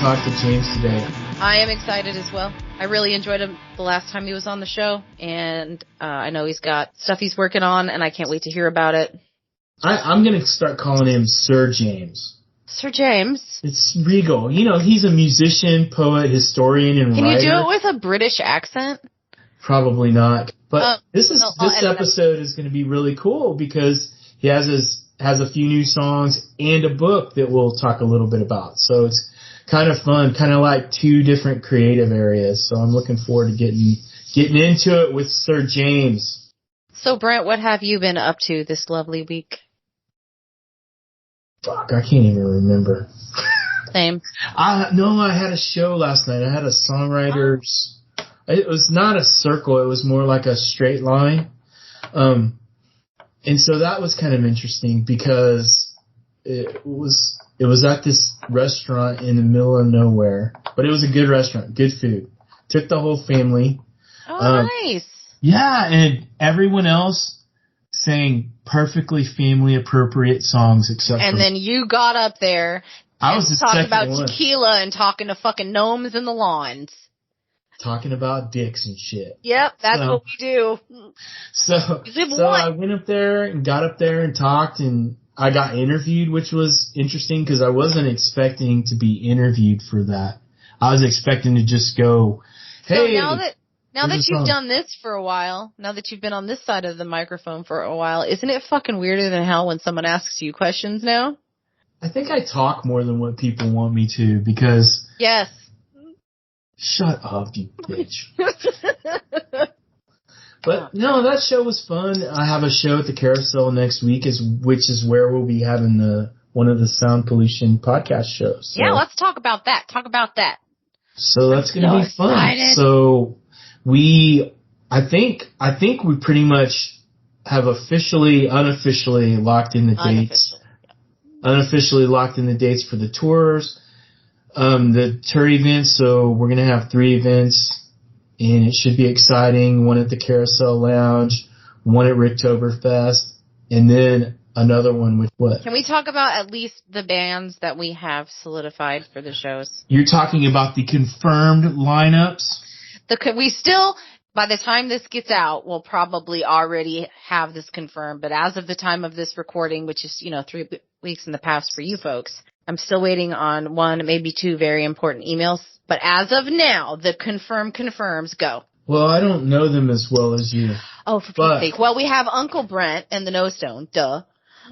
talk to James today. I am excited as well. I really enjoyed him the last time he was on the show, and I know he's got stuff he's working on, and I can't wait to hear about it. I'm going to start calling him Sir James. Sir James? It's regal. You know, he's a musician, poet, historian, and Can writer. Can you do it with a British accent? Probably not. But this I'll episode is going to be really cool because he has a few new songs and a book that we'll talk a little bit about. So it's kind of fun, kind of like two different creative areas. So I'm looking forward to getting into it with Sir James. So Brent, what have you been up to this lovely week? Fuck, I can't even remember. Same. No, I had a show last night. I had a songwriters. It was not a circle. It was more like a straight line. And so that was kind of interesting because it was at this restaurant in the middle of nowhere, but it was a good restaurant, good food. Took the whole family. Oh, nice. Yeah, and everyone else sang perfectly family appropriate songs except and for then you got up there and talked about tequila and talking to fucking gnomes in the lawns. Talking about dicks and shit. Yep, that's what we do. So I went up there and got up there and talked, and I got interviewed, which was interesting because I wasn't expecting to be interviewed for that. I was expecting to just go, hey. So now that you've done this for a while, now that you've been on this side of the microphone for a while, isn't it fucking weirder than hell when someone asks you questions now? I think I talk more than what people want me to because... Yes. Shut up, you bitch. But no, that show was fun. I have a show at the Carousel next week, which is where we'll be having one of the sound pollution podcast shows. So. Yeah, let's talk about that. So that's going to be fun. Excited. So I think we pretty much have unofficially locked in the dates. Unofficially locked in the dates for the tours. The tour events, so we're going to have 3 events, and it should be exciting. One at the Carousel Lounge, one at Ricktoberfest, and then another one with what? Can we talk about at least the bands that we have solidified for the shows? You're talking about the confirmed lineups? By the time this gets out, we'll probably already have this confirmed, but as of the time of this recording, which is, 3 weeks in the past for you folks, I'm still waiting on 1, maybe 2 very important emails. But as of now, the confirms go. Well, I don't know them as well as you. Oh, for Pete's sake. Well, we have Uncle Brent and the No Stone. Duh.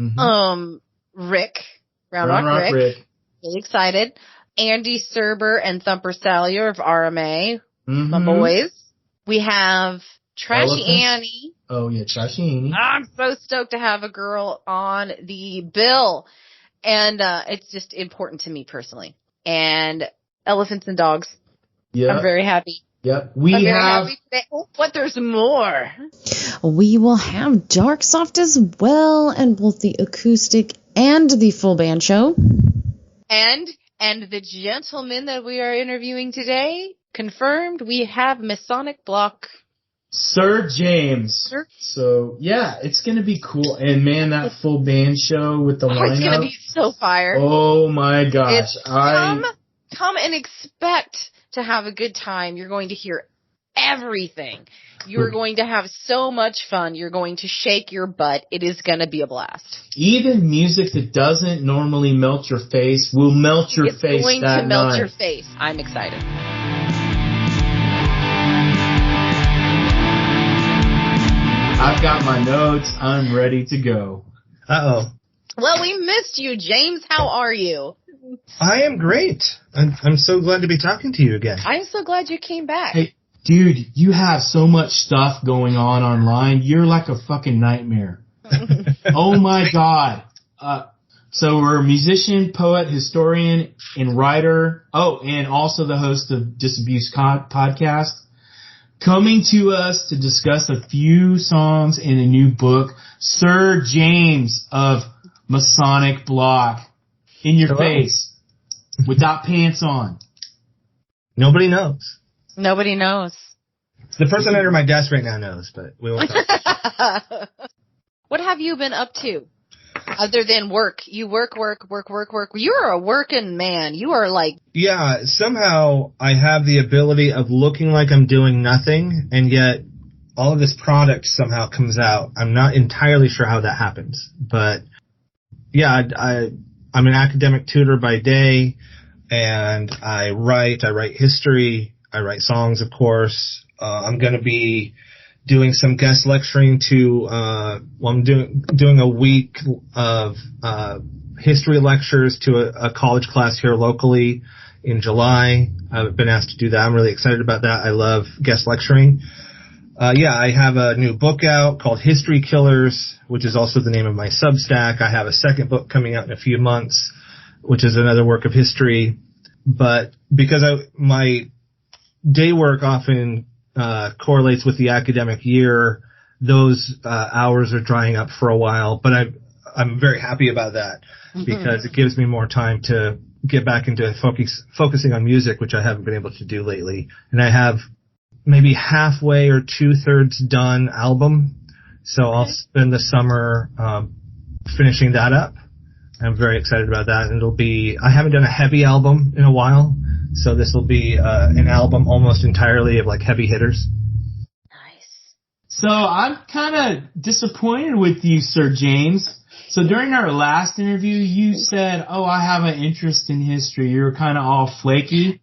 Mm-hmm. Rick. Round Rock Rick. Really excited. Andy Serber and Thumper Salyer of RMA. Mm-hmm. My boys. We have Trashy Annie. Oh, yeah, Trashy Annie. I'm so stoked to have a girl on the bill. And it's just important to me personally. And Elephants and Dogs. Yeah. I'm very happy. Yep. But there's more. We will have Dark Soft as well, and both the acoustic and the full band show. And the gentleman that we are interviewing today, confirmed, we have Masonic Block. Sir James. So, yeah, it's going to be cool. And, man, that full band show with the lineup. It's going to be so fire. Oh, my gosh. Come and expect to have a good time. You're going to hear everything. You're going to have so much fun. You're going to shake your butt. It is going to be a blast. Even music that doesn't normally melt your face will melt your face that night. It's going to melt your face. I'm excited. I've got my notes. I'm ready to go. Uh-oh. Well, we missed you, James. How are you? I am great. I'm so glad to be talking to you again. I'm so glad you came back. Hey, dude, you have so much stuff going on online. You're like a fucking nightmare. Oh, my God. So we're a musician, poet, historian, and writer. Oh, and also the host of Disabuse Podcast. Coming to us to discuss a few songs in a new book, Sir James of Masonic Block. In your face. Without pants on. Nobody knows. Nobody knows. The person under my desk right now knows, but we won't talk. What have you been up to? Other than work. You work. You're a working man. You are like... Yeah, somehow I have the ability of looking like I'm doing nothing, and yet all of this product somehow comes out. I'm not entirely sure how that happens. But, yeah, I'm an academic tutor by day, and I write history, I write songs, of course. I'm going to be doing some guest lecturing I'm doing a week of history lectures to a college class here locally in July. I've been asked to do that. I'm really excited about that. I love guest lecturing. I have a new book out called History Killers, which is also the name of my Substack. I have a second book coming out in a few months, which is another work of history. But because my day work often correlates with the academic year, those hours are drying up for a while. But I'm very happy about that because it gives me more time to get back into focusing on music, which I haven't been able to do lately. And I have maybe halfway or 2/3 done album. So I'll spend the summer finishing that up. I'm very excited about that. And I haven't done a heavy album in a while, so this will be an album almost entirely of like heavy hitters. Nice. So I'm kind of disappointed with you, Sir James. So during our last interview, you said, "Oh, I have an interest in history." You were kind of all flaky.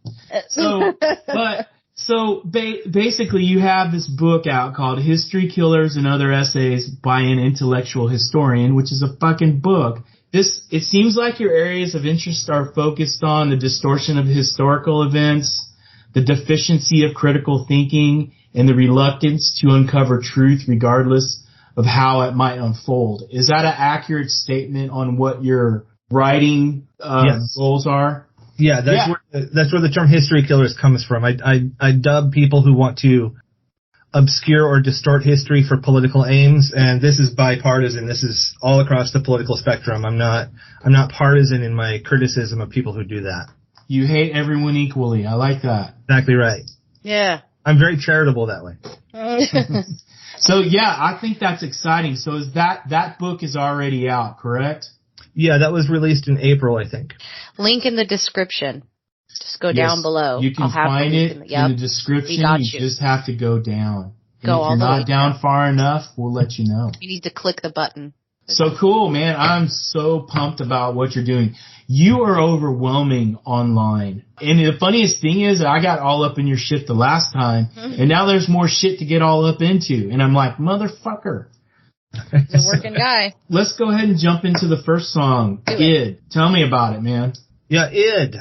Basically, you have this book out called History Killers and Other Essays by an Intellectual Historian, which is a fucking book. It seems like your areas of interest are focused on the distortion of historical events, the deficiency of critical thinking, and the reluctance to uncover truth regardless of how it might unfold. Is that an accurate statement on what your writing goals are? Yeah, that's where the term history killers comes from. I dub people who want to obscure or distort history for political aims, and this is bipartisan. This is all across the political spectrum. I'm not partisan in my criticism of people who do that. You hate everyone equally. I like that. Exactly right. Yeah. I'm very charitable that way. So yeah, I think that's exciting. So is that book is already out, correct? Yeah, that was released in April, I think. Link in the description. Just go down below. You can find it in the description. You just have to go down. And if you're not down far enough, we'll let you know. You need to click the button. So cool, man. I'm so pumped about what you're doing. You are overwhelming online. And the funniest thing is I got all up in your shit the last time, and now there's more shit to get all up into. And I'm like, motherfucker. He's a working guy. Let's go ahead and jump into the first song, Id. Tell me about it, man. Yeah, Id.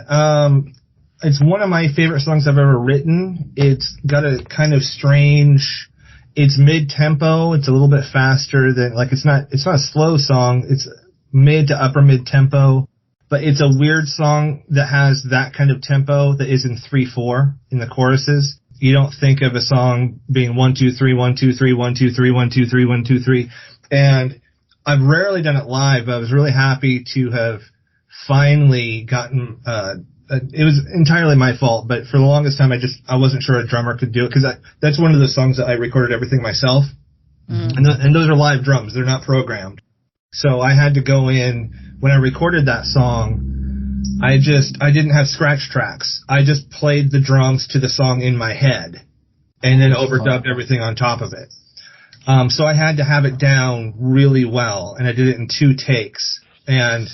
It's one of my favorite songs I've ever written. It's got a kind of strange, it's mid-tempo. It's a little bit faster than, like, it's not a slow song. It's mid to upper mid-tempo, but it's a weird song that has that kind of tempo that is in 3/4 in the choruses. You don't think of a song being 1 2 3 1 2 3 1 2 3 1 2 3 1 2 3, and I've rarely done it live. I was really happy to have finally gotten. It was entirely my fault, but for the longest time I wasn't sure a drummer could do it, because that's one of the songs that I recorded everything myself, and those are live drums. They're not programmed, so I had to go in when I recorded that song. I didn't have scratch tracks. I just played the drums to the song in my head and then overdubbed everything on top of it. So I had to have it down really well, and I did it in 2 takes. And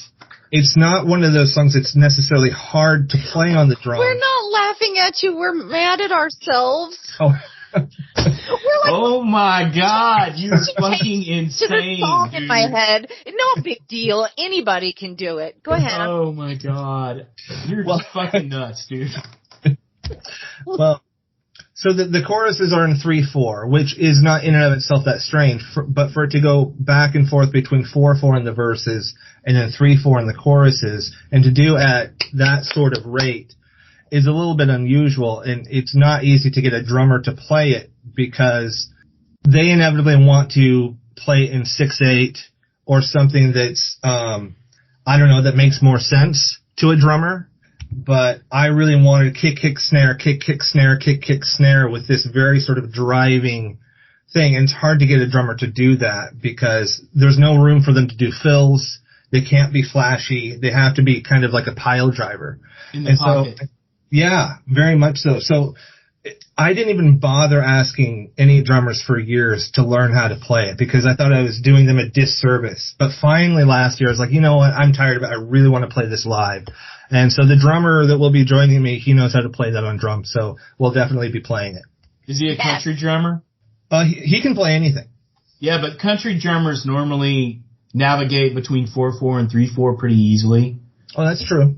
it's not one of those songs that's necessarily hard to play on the drums. We're not laughing at you. We're mad at ourselves. Oh. We're like, oh my God, you're fucking insane. To the song dude. in my head. No big deal. Anybody can do it. Go ahead. Oh my God. You're fucking nuts, dude. Well, so the choruses are in 3/4, which is not in and of itself that strange, but for it to go back and forth between 4/4 in the verses and then 3/4 in the choruses, and to do at that sort of rate is a little bit unusual, and it's not easy to get a drummer to play it because they inevitably want to play in 6/8 or something that's, that makes more sense to a drummer. But I really wanted kick, snare, kick, snare, kick, snare with this very sort of driving thing, and it's hard to get a drummer to do that because there's no room for them to do fills. They can't be flashy. They have to be kind of like a pile driver. In the pocket. So, yeah, very much so. So I didn't even bother asking any drummers for years to learn how to play it because I thought I was doing them a disservice. But finally last year I was like, you know what? I'm tired of it. I really want to play this live. And so the drummer that will be joining me, he knows how to play that on drums. So we'll definitely be playing it. Is he a country drummer? He can play anything. Yeah, but country drummers normally navigate between 4/4 and 3/4 pretty easily. Oh, that's true.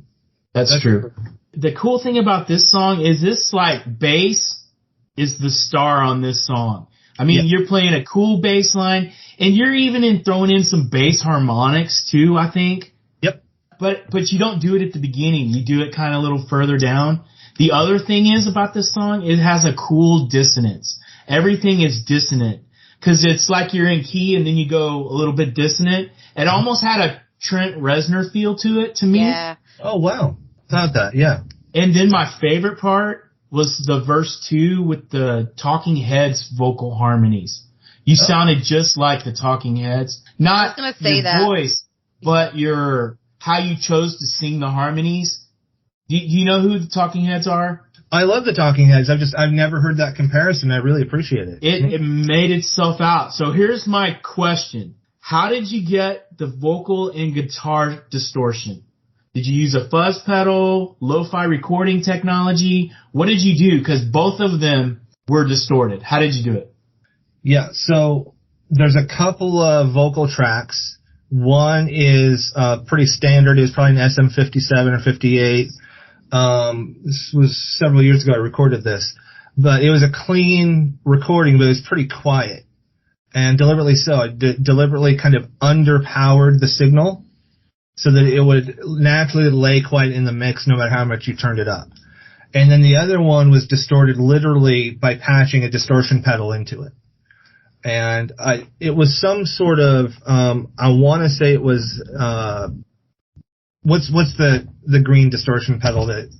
That's true. The cool thing about this song is this, like, bass is the star on this song. I mean, You're playing a cool bass line, and you're even throwing in some bass harmonics too, I think. Yep. But you don't do it at the beginning. You do it kind of a little further down. The other thing is about this song, it has a cool dissonance. Everything is dissonant. Because it's like you're in key and then you go a little bit dissonant. It almost had a Trent Reznor feel to it, to me. Yeah. Oh, wow. Thought that, yeah. And then my favorite part was the verse 2 with the Talking Heads vocal harmonies. You sounded just like the Talking Heads. Not your voice, but how you chose to sing the harmonies. Do you know who the Talking Heads are? I love the Talking Heads. I've never heard that comparison. I really appreciate it. It made itself out. So here's my question. How did you get the vocal and guitar distortion? Did you use a fuzz pedal, lo-fi recording technology? What did you do? Because both of them were distorted. How did you do it? Yeah, so there's a couple of vocal tracks. One is pretty standard. It was probably an SM57 or 58. This was several years ago I recorded this, but it was a clean recording, but it was pretty quiet. And deliberately so. I deliberately kind of underpowered the signal so that it would naturally lay quite in the mix no matter how much you turned it up. And then the other one was distorted literally by patching a distortion pedal into it. And it was some sort of, I want to say it was, what's the green distortion pedal that,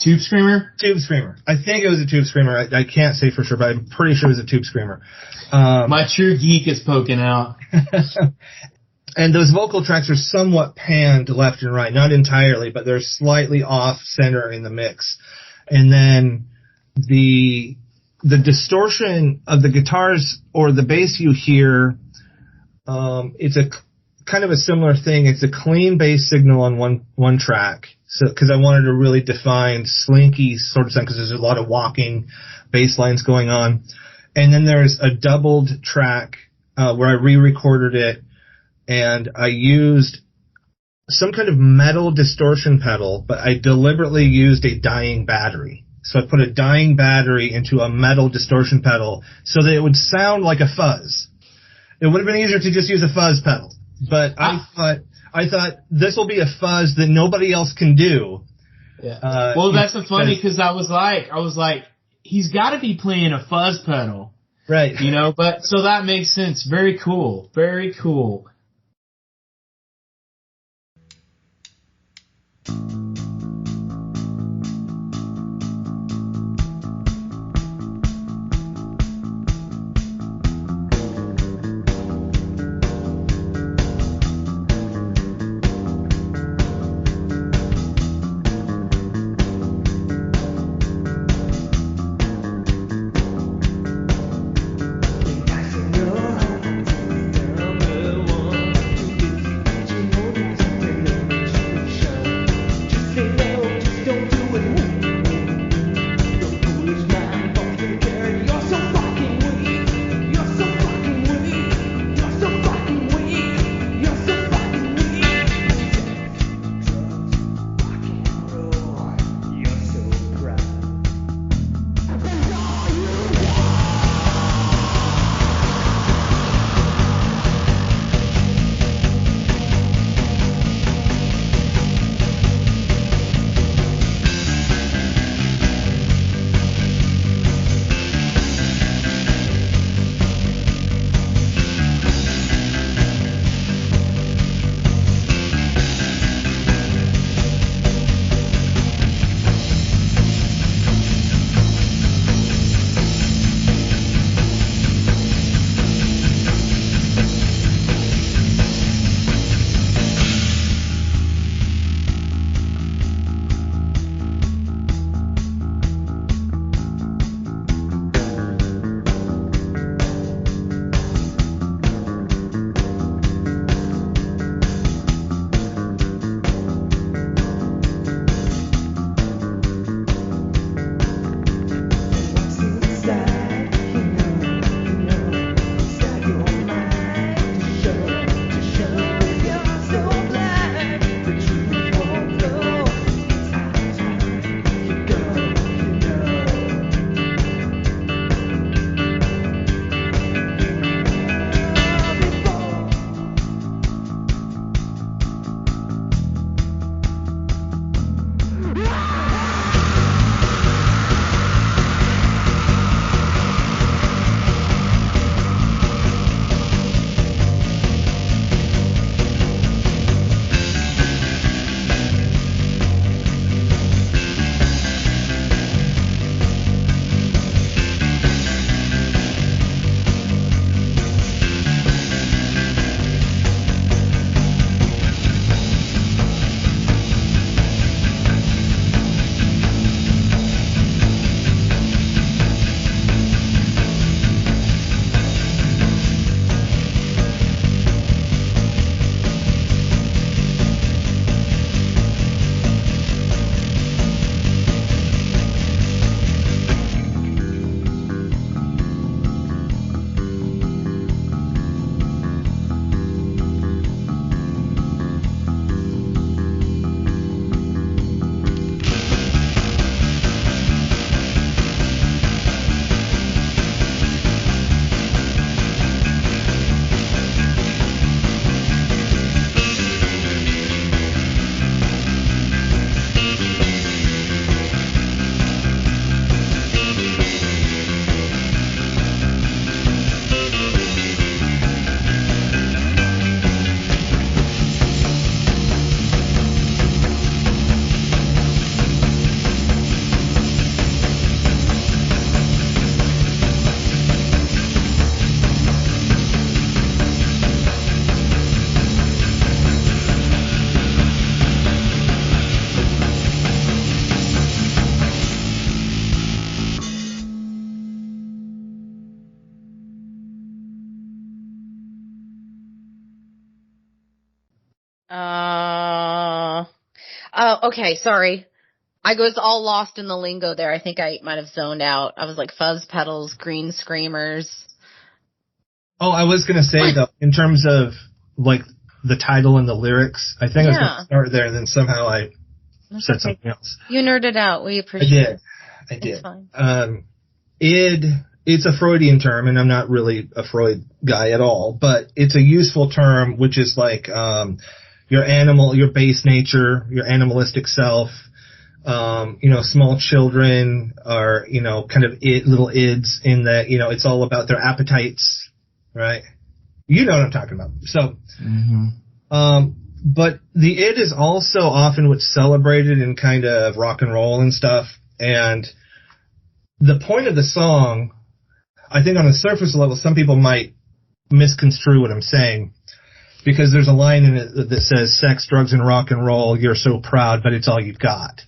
Tube Screamer? Tube Screamer. I think it was a Tube Screamer. I can't say for sure, but I'm pretty sure it was a Tube Screamer. My true geek is poking out. And those vocal tracks are somewhat panned left and right. Not entirely, but they're slightly off center in the mix. And then the distortion of the guitars or the bass you hear, it's a kind of a similar thing. It's a clean bass signal on one track. So, cause I wanted to really define slinky sort of sound cause there's a lot of walking bass lines going on. And then there's a doubled track, where I re-recorded it and I used some kind of metal distortion pedal, but I deliberately used a dying battery. So I put a dying battery into a metal distortion pedal so that it would sound like a fuzz. It would have been easier to just use a fuzz pedal, but I thought this will be a fuzz that nobody else can do. Yeah. Well, that's the funny because I was like, he's got to be playing a fuzz pedal, right? You know, but so that makes sense. Very cool. Very cool. Okay, sorry. I was all lost in the lingo there. I think I might have zoned out. I was like fuzz pedals, green screamers. Oh, I was gonna say though, in terms of like the title and the lyrics, I think I was gonna start there, and then somehow I said something else. You nerded out. We appreciate it. I did. It's fine. It's a Freudian term, and I'm not really a Freud guy at all, but it's a useful term, which is like your base nature, your animalistic self. Small children are, kind of little ids in that, it's all about their appetites, right? You know what I'm talking about. So, but the id is also often what's celebrated in kind of rock and roll and stuff. And the point of the song, I think on the surface level, some people might misconstrue what I'm saying, because there's a line in it that says, sex, drugs, and rock and roll, you're so proud, but it's all you've got.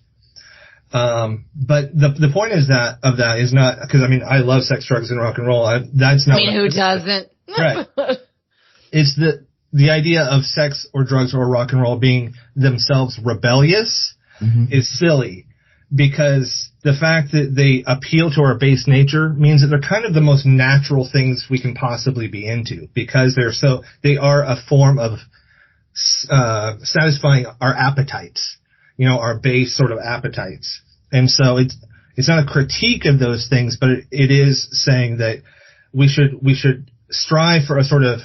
But the point is that is not, because I love sex, drugs, and rock and roll. That's not. Who doesn't? Right. It's the idea of sex or drugs or rock and roll being themselves rebellious is silly, because the fact that they appeal to our base nature means that they're kind of the most natural things we can possibly be into, because they are a form of satisfying our appetites. Our base sort of appetites. And so it's not a critique of those things, but it is saying that we should strive for a sort of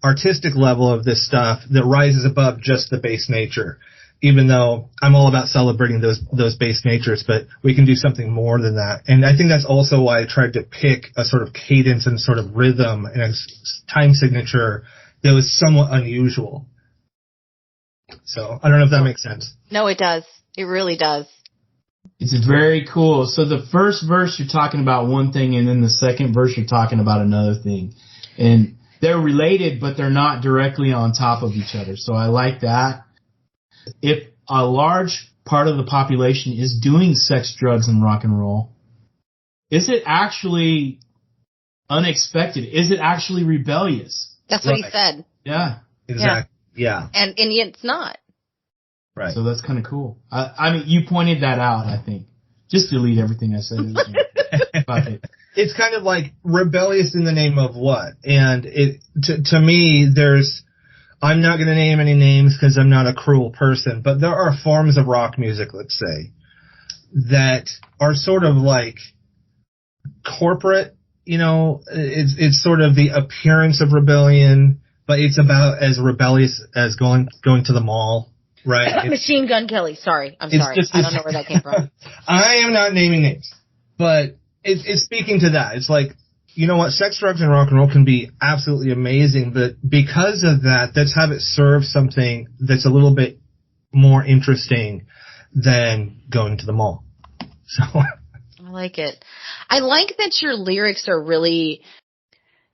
artistic level of this stuff that rises above just the base nature. Even though I'm all about celebrating those base natures, but we can do something more than that. And I think that's also why I tried to pick a sort of cadence and sort of rhythm and a time signature that was somewhat unusual. So I don't know if that makes sense. No, it does. It really does. It's very cool. So the first verse you're talking about one thing, and then the second verse you're talking about another thing. And they're related, but they're not directly on top of each other. So I like that. If a large part of the population is doing sex, drugs, and rock and roll, is it actually unexpected? Is it actually rebellious? That's what he said. Yeah. Exactly. Yeah. And yet it's not. Right. So that's kind of cool. You pointed that out, I think. Just delete everything I said. Fuck it. It's kind of like rebellious in the name of what? And to me, I'm not going to name any names because I'm not a cruel person, but there are forms of rock music, let's say, that are sort of like corporate, it's sort of the appearance of rebellion, but it's about as rebellious as going to the mall, right? Machine Gun Kelly. Sorry. I'm sorry. I don't know where that came from. I am not naming names, but it's speaking to that. It's like, you know what? Sex, drugs, and rock and roll can be absolutely amazing, but because of that, let's have it serve something that's a little bit more interesting than going to the mall. So I like it. I like that your lyrics are really,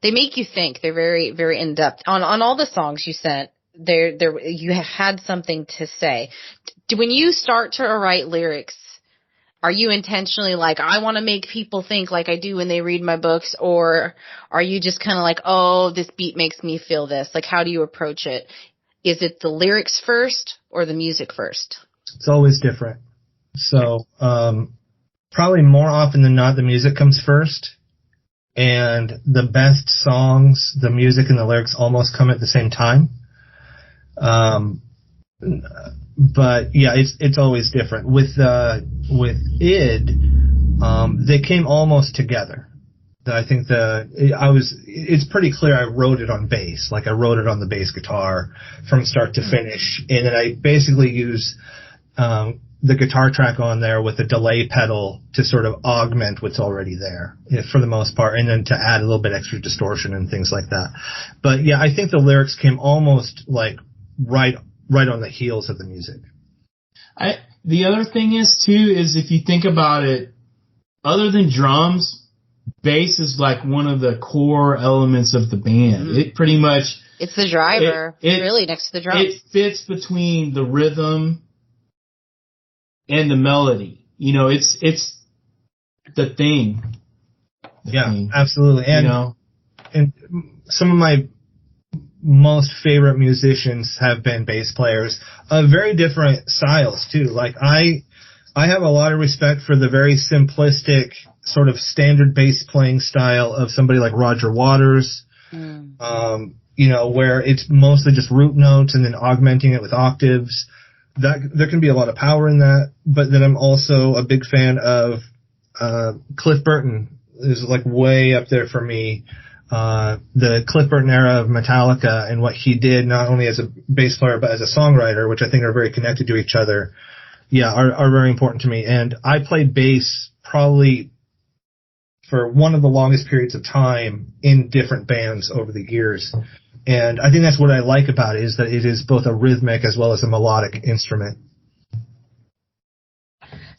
they make you think. They're very, very in depth. On all the songs you sent, you had something to say. When you start to write lyrics, are you intentionally like, I want to make people think like I do when they read my books, or are you just kind of like, oh, this beat makes me feel this? Like, how do you approach it? Is it the lyrics first or the music first? It's always different. So, probably more often than not, the music comes first, and the best songs, the music and the lyrics almost come at the same time. But yeah, it's always different. With id, they came almost together. I think it's pretty clear I wrote it on bass. Like I wrote it on the bass guitar from start to finish. And then I basically use, the guitar track on there with a delay pedal to sort of augment what's already there for the most part. And then to add a little bit extra distortion and things like that. But yeah, I think the lyrics came almost like right on the heels of the music. The other thing is if you think about it, other than drums, bass is like one of the core elements of the band. Mm-hmm. It pretty much, it's the driver, really next to the drums. It fits between the rhythm and the melody. It's the thing. Absolutely. And, and some of my most favorite musicians have been bass players of very different styles too. Like I have a lot of respect for the very simplistic sort of standard bass playing style of somebody like Roger Waters, where it's mostly just root notes and then augmenting it with octaves. That there can be a lot of power in that, but then I'm also a big fan of Cliff Burton is like way up there for me. The Cliff Burton era of Metallica and what he did not only as a bass player but as a songwriter, which I think are very connected to each other, are very important to me. And I played bass probably for one of the longest periods of time in different bands over the years. And I think that's what I like about it, is that it is both a rhythmic as well as a melodic instrument.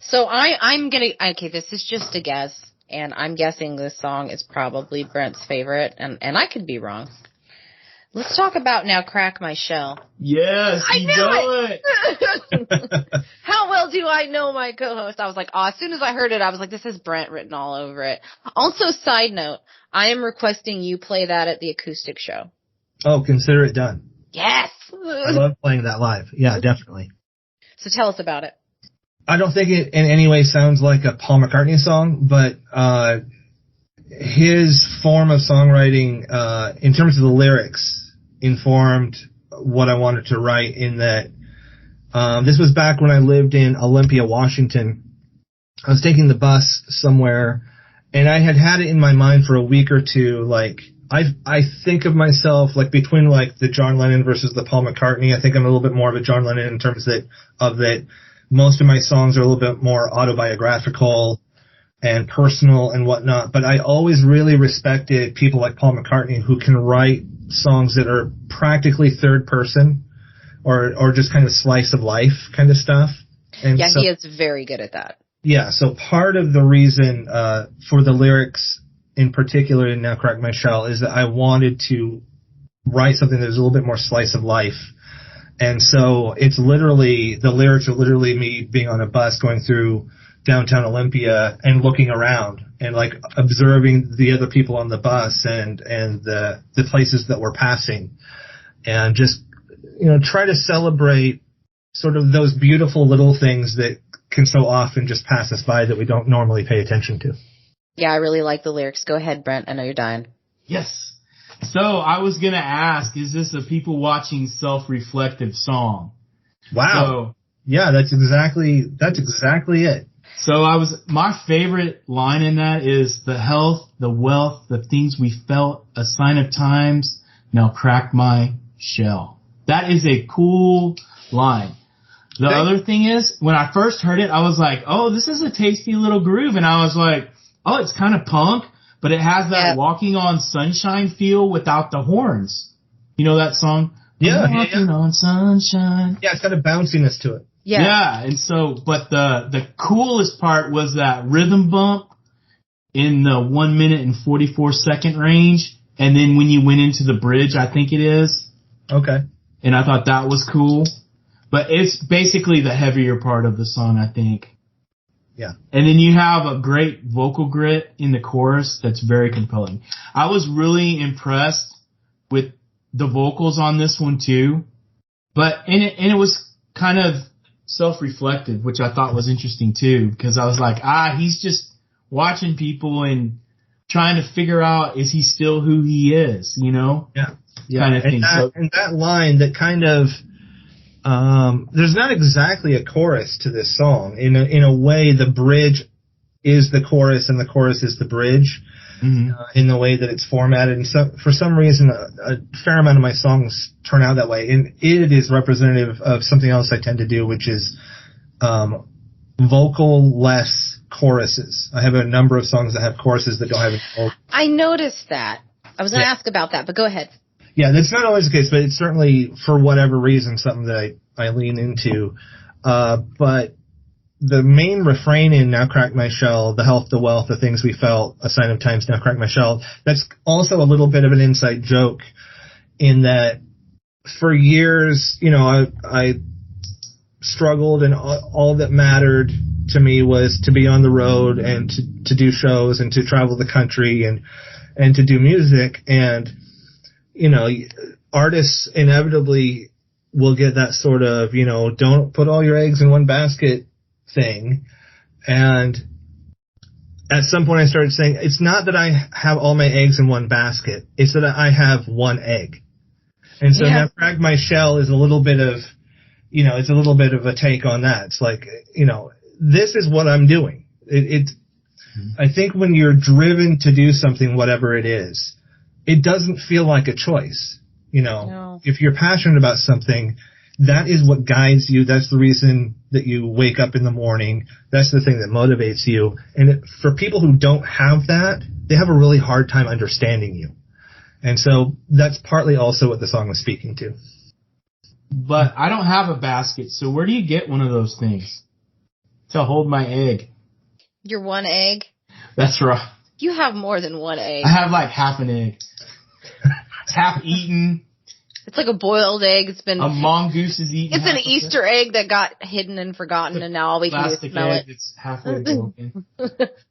So this is just a guess, and I'm guessing this song is probably Brent's favorite, and I could be wrong. Let's talk about Now Crack My Shell. Yes, I knew it! How well do I know my co-host? I was like, as soon as I heard it, I was like, this is Brent written all over it. Also, side note, I am requesting you play that at the acoustic show. Oh, consider it done. Yes! I love playing that live. Yeah, definitely. So tell us about it. I don't think it in any way sounds like a Paul McCartney song, but his form of songwriting, in terms of the lyrics, informed what I wanted to write, in that this was back when I lived in Olympia, Washington. I was taking the bus somewhere, and I had it in my mind for a week or two. Like, I think of myself like between like the John Lennon versus the Paul McCartney. I think I'm a little bit more of a John Lennon in terms of that most of my songs are a little bit more autobiographical and personal and whatnot. But I always really respected people like Paul McCartney who can write songs that are practically third person or just kind of slice of life kind of stuff. And yeah, he is very good at that. Yeah, so part of the reason for the lyrics in particular in Now Crack My Shell is that I wanted to write something that was a little bit more slice of life. And so it's literally, the lyrics are literally me being on a bus going through downtown Olympia and looking around and like observing the other people on the bus and the places that we're passing, and just, try to celebrate sort of those beautiful little things that can so often just pass us by that we don't normally pay attention to. Yeah, I really like the lyrics. Go ahead, Brent. I know you're dying. Yes. So I was going to ask, is this a people watching self-reflective song? Wow. So, yeah, that's exactly it. So my favorite line in that is the health, the wealth, the things we felt, a sign of times, now crack my shell. That is a cool line. The other thing is, when I first heard it, I was like, oh, this is a tasty little groove. And I was like, oh, it's kind of punk, but it has that Walking on Sunshine feel without the horns. You know that song? Yeah. Walking on Sunshine. Yeah, it's got a bounciness to it. Yeah, and so, but the coolest part was that rhythm bump in the 1 minute and 44 second range, and then when you went into the bridge, I think it is. Okay. And I thought that was cool. But it's basically the heavier part of the song, I think. Yeah. And then you have a great vocal grit in the chorus that's very compelling. I was really impressed with the vocals on this one too. And it was kind of self-reflective, which I thought was interesting too, because I was like, he's just watching people and trying to figure out, is he still who he is, Yeah. Kind of thing. And that line that kind of, there's not exactly a chorus to this song. In a way, the bridge is the chorus and the chorus is the bridge, in the way that it's formatted. And so, for some reason, a fair amount of my songs turn out that way. And it is representative of something else I tend to do, which is vocal-less choruses. I have a number of songs that have choruses that don't have any vocals. I noticed that. I was going to ask about that, but go ahead. Yeah, that's not always the case, but it's certainly, for whatever reason, something that I lean into. But the main refrain in Now Crack My Shell, the health, the wealth, the things we felt, a sign of times, now crack my shell, that's also a little bit of an inside joke in that for years, I struggled, and all that mattered to me was to be on the road and to do shows and to travel the country and to do music. And artists inevitably will get that sort of, don't put all your eggs in one basket thing. And at some point I started saying, it's not that I have all my eggs in one basket. It's that I have one egg. And so now Frag My Shell is a little bit of, it's a little bit of a take on that. It's like, this is what I'm doing. I think when you're driven to do something, whatever it is, it doesn't feel like a choice. No. If you're passionate about something, that is what guides you. That's the reason that you wake up in the morning. That's the thing that motivates you. And for people who don't have that, they have a really hard time understanding you. And so that's partly also what the song was speaking to. But I don't have a basket, so where do you get one of those things to hold my egg? Your one egg? That's right. You have more than one egg. I have like half an egg. It's half eaten. It's like a boiled egg. It's been a mongoose is eaten. It's an Easter egg that got hidden and forgotten, and now all we can do is smell it. It's halfway broken.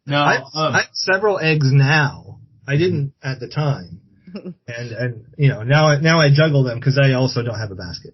No, I have several eggs now. I didn't at the time, and now I juggle them because I also don't have a basket.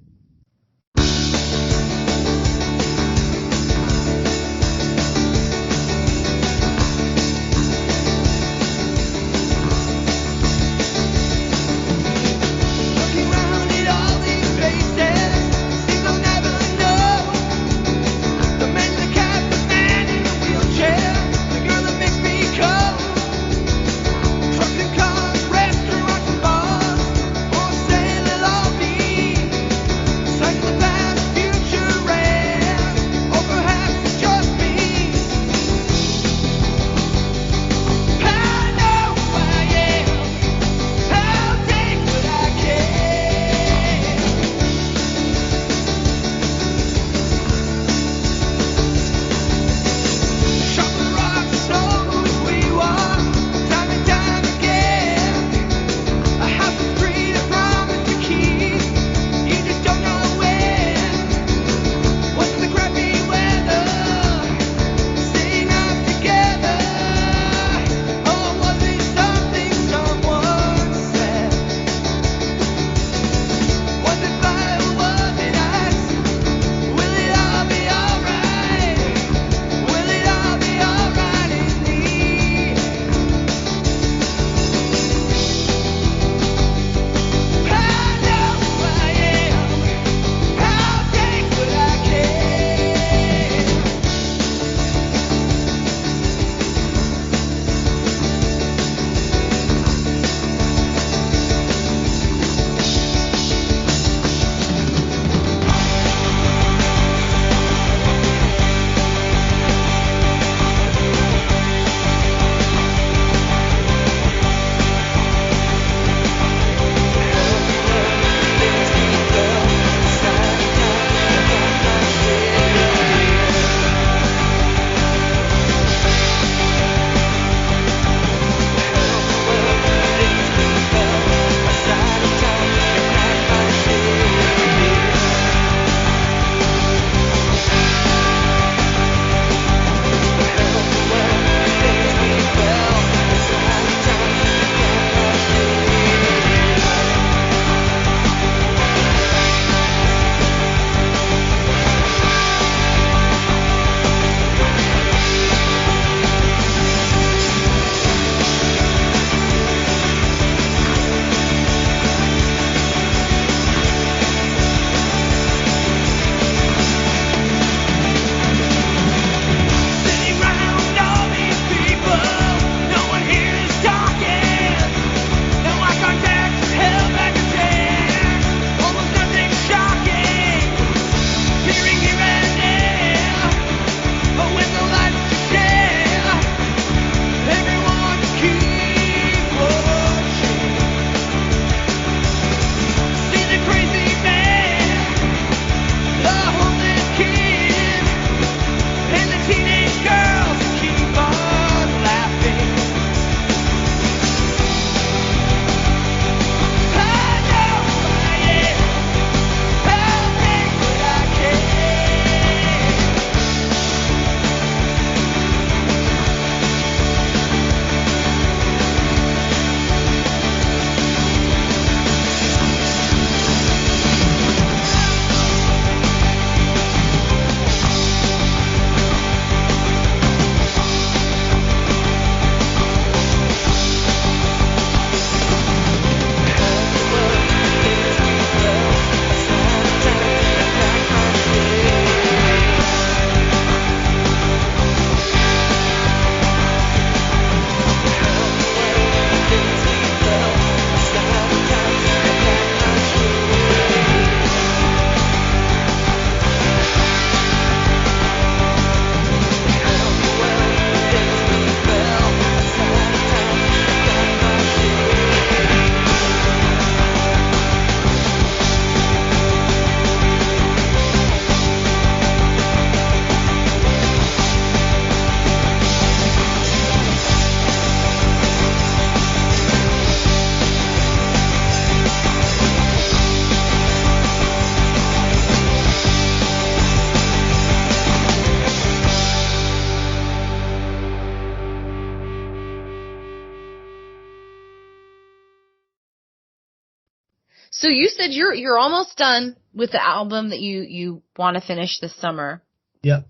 So you said you're almost done with the album that you want to finish this summer. Yep.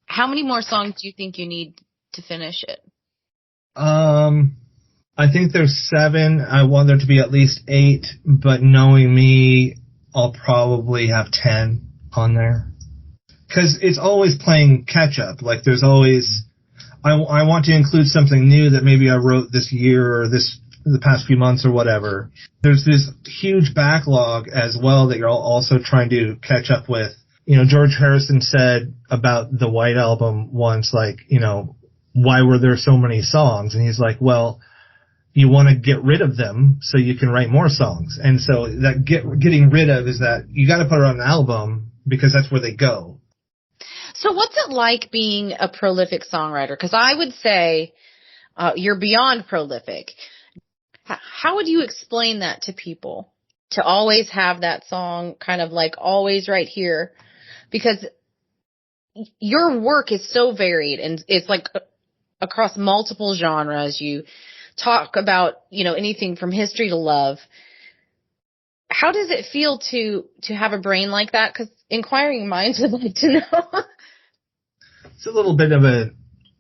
How many more songs do you think you need to finish it? I think there's 7. I want there to be at least 8, but knowing me, I'll probably have 10 on there. Because it's always playing catch up. Like there's always, I want to include something new that maybe I wrote this year or the past few months or whatever. There's this huge backlog as well that you're also trying to catch up with. You know, George Harrison said about the White Album once, like, you know, why were there so many songs? And he's like, well, you want to get rid of them so you can write more songs. And so that getting rid of is that you got to put it on an album because that's where they go. So what's it like being a prolific songwriter? Because I would say you're beyond prolific. How would you explain that to people? To always have that song kind of like always right here? Because your work is so varied and it's like across multiple genres. You talk about, you know, anything from history to love. How does it feel to have a brain like that? Because inquiring minds would like to know. It's a little bit of an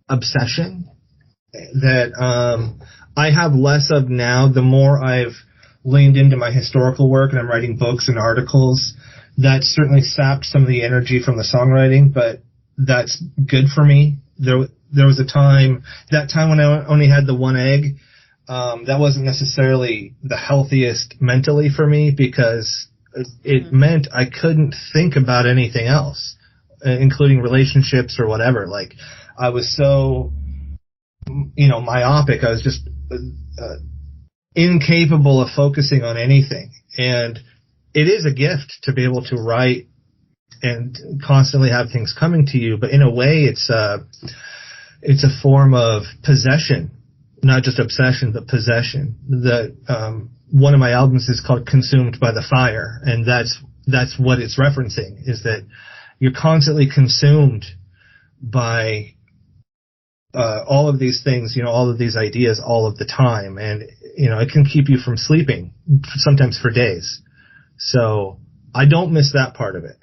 obsession that I have less of now. The more I've leaned into my historical work and I'm writing books and articles, that certainly sapped some of the energy from the songwriting, but that's good for me. There was a time when I only had the one egg, that wasn't necessarily the healthiest mentally for me because it meant I couldn't think about anything else, including relationships or whatever. Like, I was so, you know, myopic. I was just incapable of focusing on anything. And it is a gift to be able to write and constantly have things coming to you. But in a way, it's a form of possession, not just obsession, but possession. That one of my albums is called Consumed by the Fire, and that's what it's referencing, is that you're constantly consumed by all of these things, you know, all of these ideas all of the time, and, you know, it can keep you from sleeping, sometimes for days. So I don't miss that part of it.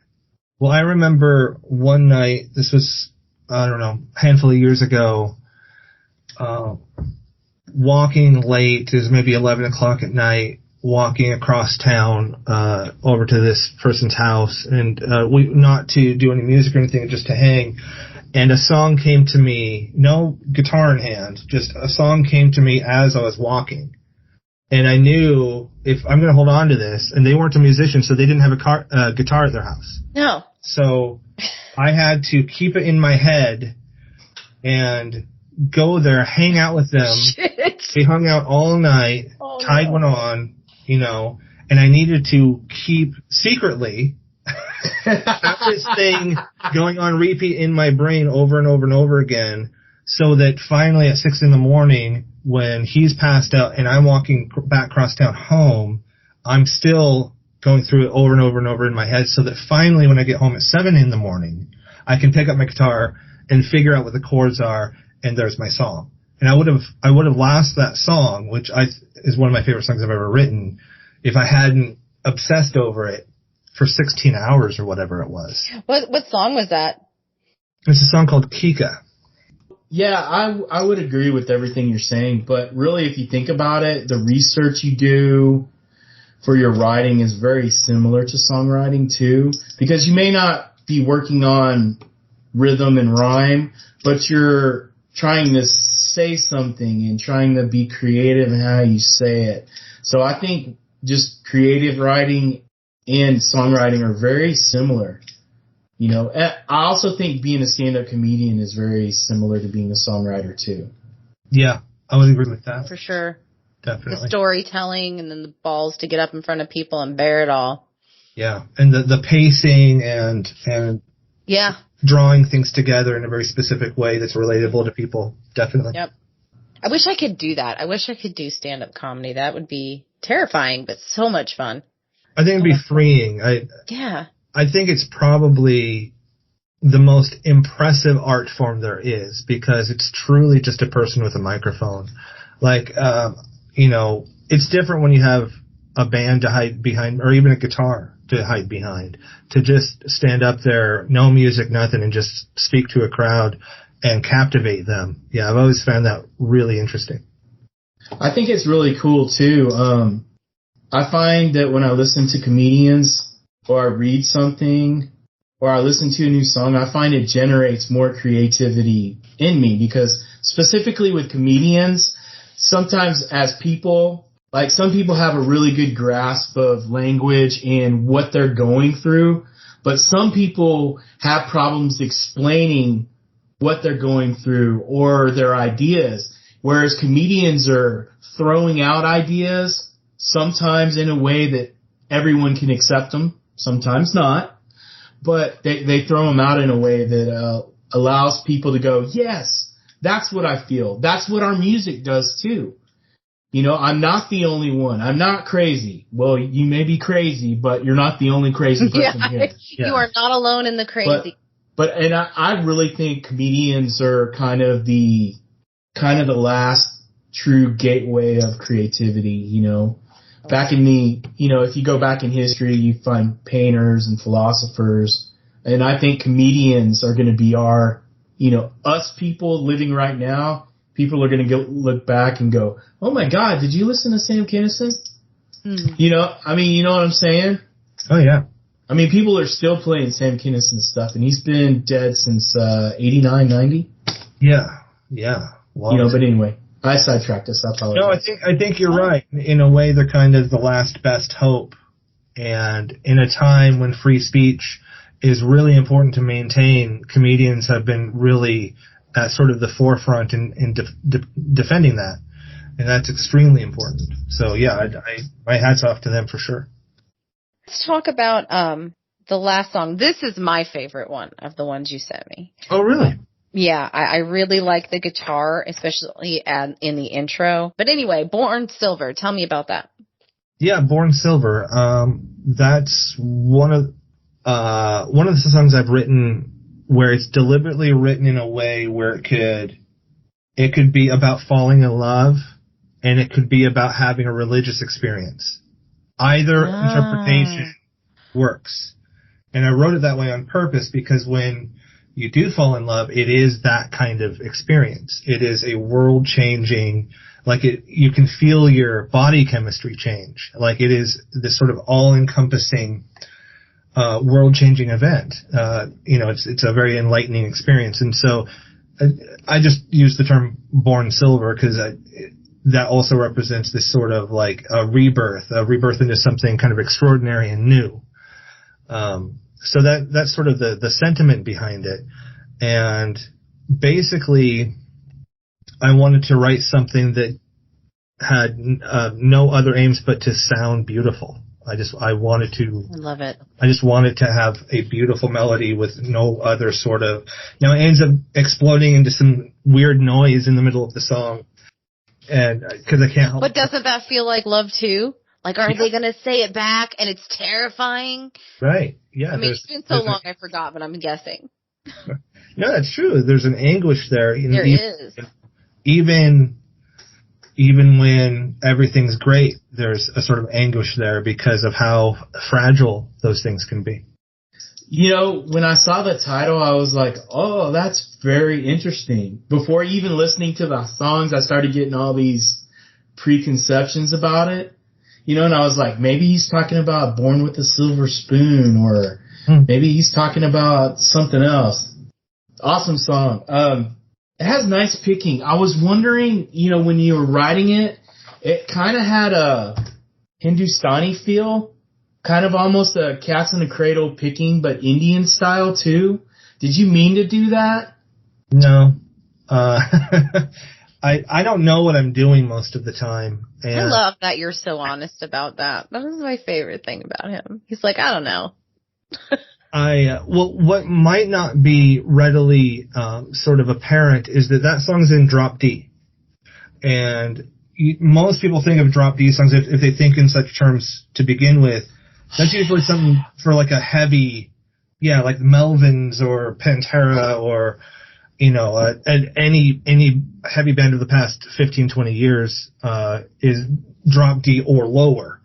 Well, I remember one night, this was, I don't know, a handful of years ago, walking late, it was maybe 11 o'clock at night, walking across town over to this person's house, and not to do any music or anything, just to hang. And a song came to me, no guitar in hand, just a song came to me as I was walking. And I knew, if I'm going to hold on to this, and they weren't a musician, so they didn't have a guitar at their house. No. So I had to keep it in my head and go there, hang out with them. Shit. They hung out all night, tied one on, you know, and I needed to keep secretly have this thing going on repeat in my brain over and over and over again, so that finally at 6 a.m, when he's passed out and I'm walking back across town home, I'm still going through it over and over and over in my head, so that finally when I get home at 7 a.m, I can pick up my guitar and figure out what the chords are, and there's my song. And I would have lost that song, which is one of my favorite songs I've ever written, if I hadn't obsessed over it for 16 hours or whatever it was. What song was that? It's a song called Kika. Yeah, I would agree with everything you're saying, but really if you think about it, the research you do for your writing is very similar to songwriting too, because you may not be working on rhythm and rhyme, but you're trying to say something and trying to be creative in how you say it. So I think just creative writing and songwriting are very similar. You know, I also think being a stand-up comedian is very similar to being a songwriter too. Yeah, I would agree with that. For sure. Definitely. The storytelling and then the balls to get up in front of people and bear it all. Yeah, and the pacing and yeah, drawing things together in a very specific way that's relatable to people. Definitely. Yep. I wish I could do that. I wish I could do stand-up comedy. That would be terrifying, but so much fun. I think it'd be freeing. Yeah. I think it's probably the most impressive art form there is, because it's truly just a person with a microphone. Like, you know, it's different when you have a band to hide behind, or even a guitar to hide behind, to just stand up there, no music, nothing, and just speak to a crowd and captivate them. Yeah, I've always found that really interesting. I think it's really cool too. I find that when I listen to comedians, or I read something, or I listen to a new song, I find it generates more creativity in me, because specifically with comedians, sometimes as people, like some people have a really good grasp of language and what they're going through, but some people have problems explaining what they're going through or their ideas, whereas comedians are throwing out ideas, sometimes in a way that everyone can accept them, sometimes not, but they throw them out in a way that allows people to go, yes, that's what I feel. That's what our music does too. You know, I'm not the only one. I'm not crazy. Well, you may be crazy, but you're not the only crazy person here. You are not alone in the crazy. But I really think comedians are kind of the last true gateway of creativity, you know. Back in if you go back in history, you find painters and philosophers, and I think comedians are going to be our, us people living right now. People are going to look back and go, oh my God, did you listen to Sam Kinison? Mm. You know what I'm saying? Oh yeah. I mean, people are still playing Sam Kinison stuff, and he's been dead since 89, 90. Yeah. Wow. But anyway, I sidetracked us. I apologize. No, I think you're right. In a way, they're kind of the last best hope. And in a time when free speech is really important to maintain, comedians have been really at sort of the forefront in defending that. And that's extremely important. So, yeah, my hat's off to them for sure. Let's talk about the last song. This is my favorite one of the ones you sent me. Oh, really? Yeah, I really like the guitar, especially in the intro. But anyway, Born Silver. Tell me about that. Yeah, Born Silver. That's one of the songs I've written where it's deliberately written in a way where it could be about falling in love, and it could be about having a religious experience. Either interpretation works. And I wrote it that way on purpose because when you do fall in love, it is that kind of experience. It is a world-changing, you can feel your body chemistry change. Like it is this sort of all-encompassing world-changing event. It's a very enlightening experience. And so I just use the term Born Silver because that also represents this sort of like a rebirth into something kind of extraordinary and new. So that's sort of the sentiment behind it. And basically, I wanted to write something that had no other aims but to sound beautiful. I love it. I just wanted to have a beautiful melody with no other sort of. Now it ends up exploding into some weird noise in the middle of the song, and because I can't help. But doesn't that feel like love too? Like, are they going to say it back? And it's terrifying. Right. Yeah. I mean, it's been so long I forgot, but I'm guessing. No, that's true. There's an anguish there. There is. Even when everything's great, there's a sort of anguish there because of how fragile those things can be. When I saw the title, I was like, oh, that's very interesting. Before even listening to the songs, I started getting all these preconceptions about it. And I was like, maybe he's talking about Born with a Silver Spoon, or maybe he's talking about something else. Awesome song. It has nice picking. I was wondering, when you were writing it, it kind of had a Hindustani feel, kind of almost a Cats in the Cradle picking, but Indian style too. Did you mean to do that? No. I don't know what I'm doing most of the time. And I love that you're so honest about that. That was my favorite thing about him. He's like, I don't know. What might not be readily sort of apparent is that song's in drop D. And most people think of drop D songs, if they think in such terms to begin with, that's usually something for like a heavy, like Melvins or Pantera or, any heavy band of the past 15, 20 years is drop D or lower.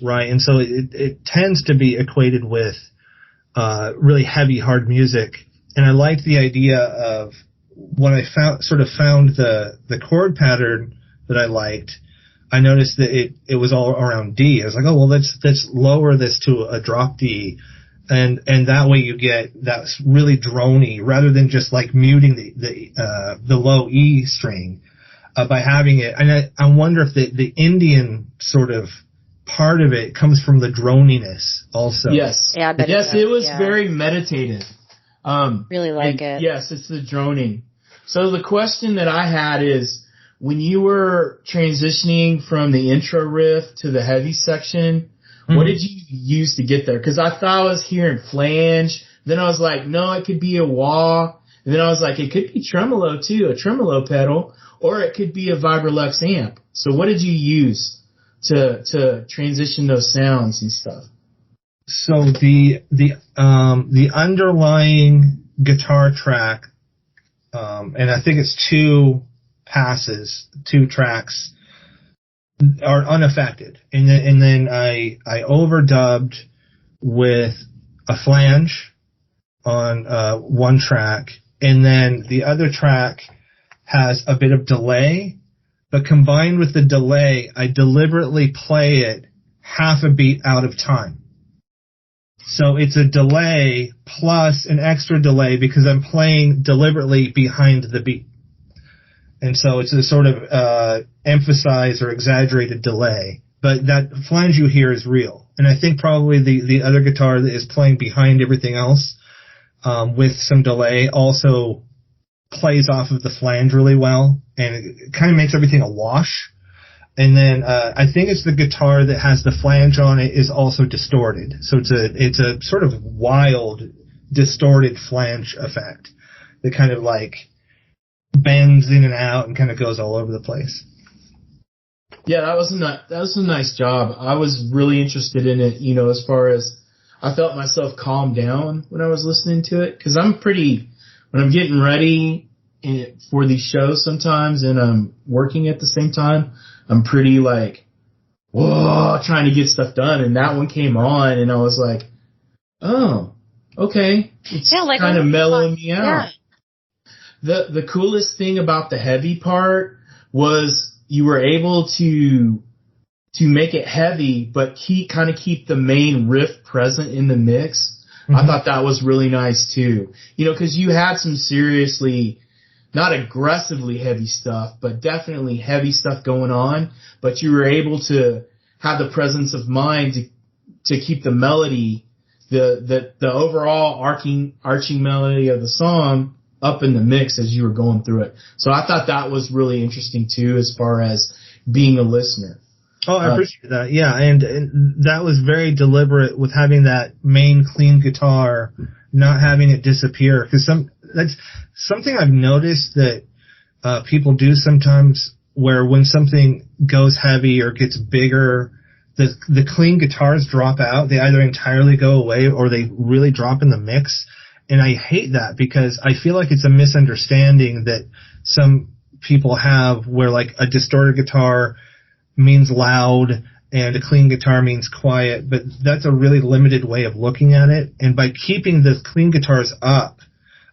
right? And so it tends to be equated with really heavy, hard music. And I liked the idea of when I found the chord pattern that I liked. I noticed that it was all around D. I was like, oh well, let's lower this to a drop D, and that way you get that's really drony rather than just like muting the low E string by having it. And I wonder if the Indian sort of part of it comes from the droniness also. Yes. Yeah, I bet it was very meditative. Really like it. Yes, it's the droning. So the question that I had is, when you were transitioning from the intro riff to the heavy section, what did you use to get there? Because I thought I was hearing flange. Then I was like, no, it could be a wah. And then I was like, it could be tremolo too, a tremolo pedal, or it could be a Vibrolux amp. So what did you use to transition those sounds and stuff? So the underlying guitar track, and I think it's two tracks, are unaffected, and then I overdubbed with a flange on one track, and then the other track has a bit of delay, but combined with the delay, I deliberately play it half a beat out of time. So it's a delay plus an extra delay because I'm playing deliberately behind the beat. And so it's a sort of emphasized or exaggerated delay. But that flange you hear is real. And I think probably the other guitar that is playing behind everything else with some delay also plays off of the flange really well. And it kind of makes everything a wash. And then I think it's the guitar that has the flange on it is also distorted. So it's a sort of wild, distorted flange effect that kind of like bends in and out and kind of goes all over the place. Yeah, that was a nice job. I was really interested in it, as far as I felt myself calm down when I was listening to it, because when I'm getting ready for these shows sometimes and I'm working at the same time, I'm pretty like, whoa, trying to get stuff done. And that one came on and I was like, oh, okay. It's kind of mellowing me out. Yeah. The coolest thing about the heavy part was you were able to make it heavy, but keep the main riff present in the mix. Mm-hmm. I thought that was really nice too. Cause you had some seriously, not aggressively heavy stuff, but definitely heavy stuff going on. But you were able to have the presence of mind to keep the melody, the overall arching melody of the song up in the mix as you were going through it. So I thought that was really interesting too, as far as being a listener. Oh, I appreciate that. Yeah, and that was very deliberate with having that main clean guitar, not having it disappear, because that's something I've noticed that people do sometimes, where when something goes heavy or gets bigger, the clean guitars drop out. They either entirely go away or they really drop in the mix. And I hate that because I feel like it's a misunderstanding that some people have, where like a distorted guitar means loud and a clean guitar means quiet, but that's a really limited way of looking at it. And by keeping the clean guitars up,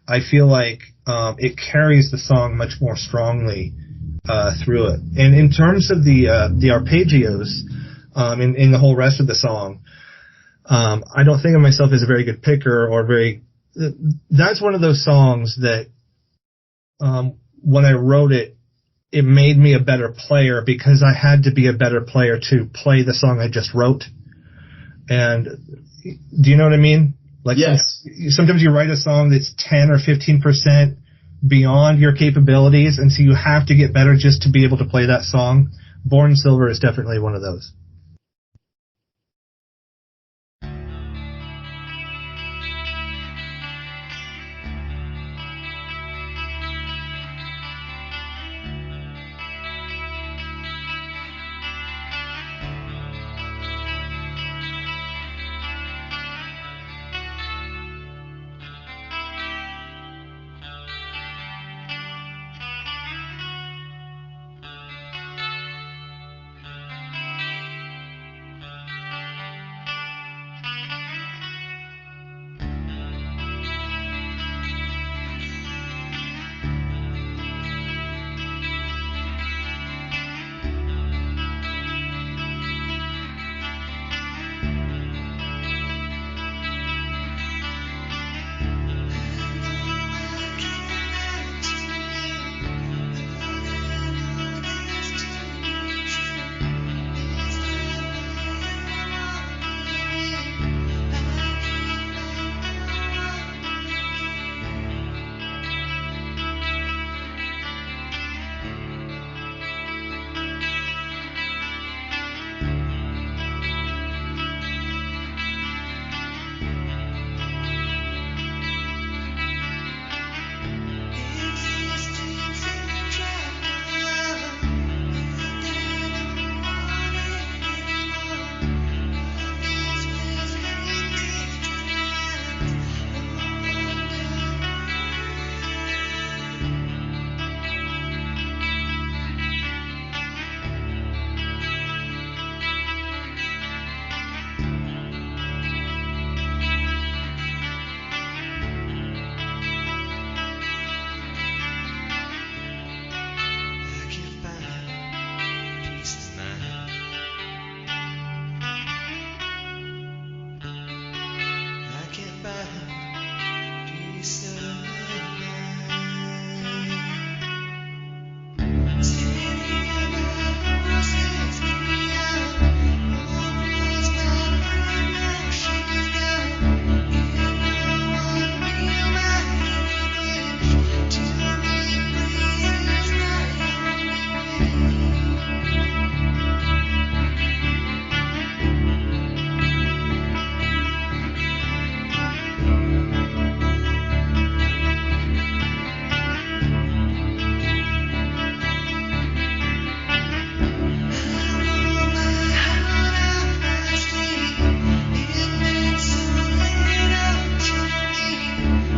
I feel like it carries the song much more strongly through it. And in terms of the arpeggios in the whole rest of the song, I don't think of myself as a very good picker or very. That's one of those songs that when I wrote it, it made me a better player because I had to be a better player to play the song I just wrote. And do you know what I mean? Like, yes. Sometimes you write a song that's 10 or 15% beyond your capabilities, and so you have to get better just to be able to play that song. Born Silver is definitely one of those.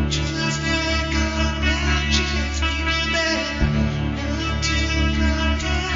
Just like a matches, people there, not to protect.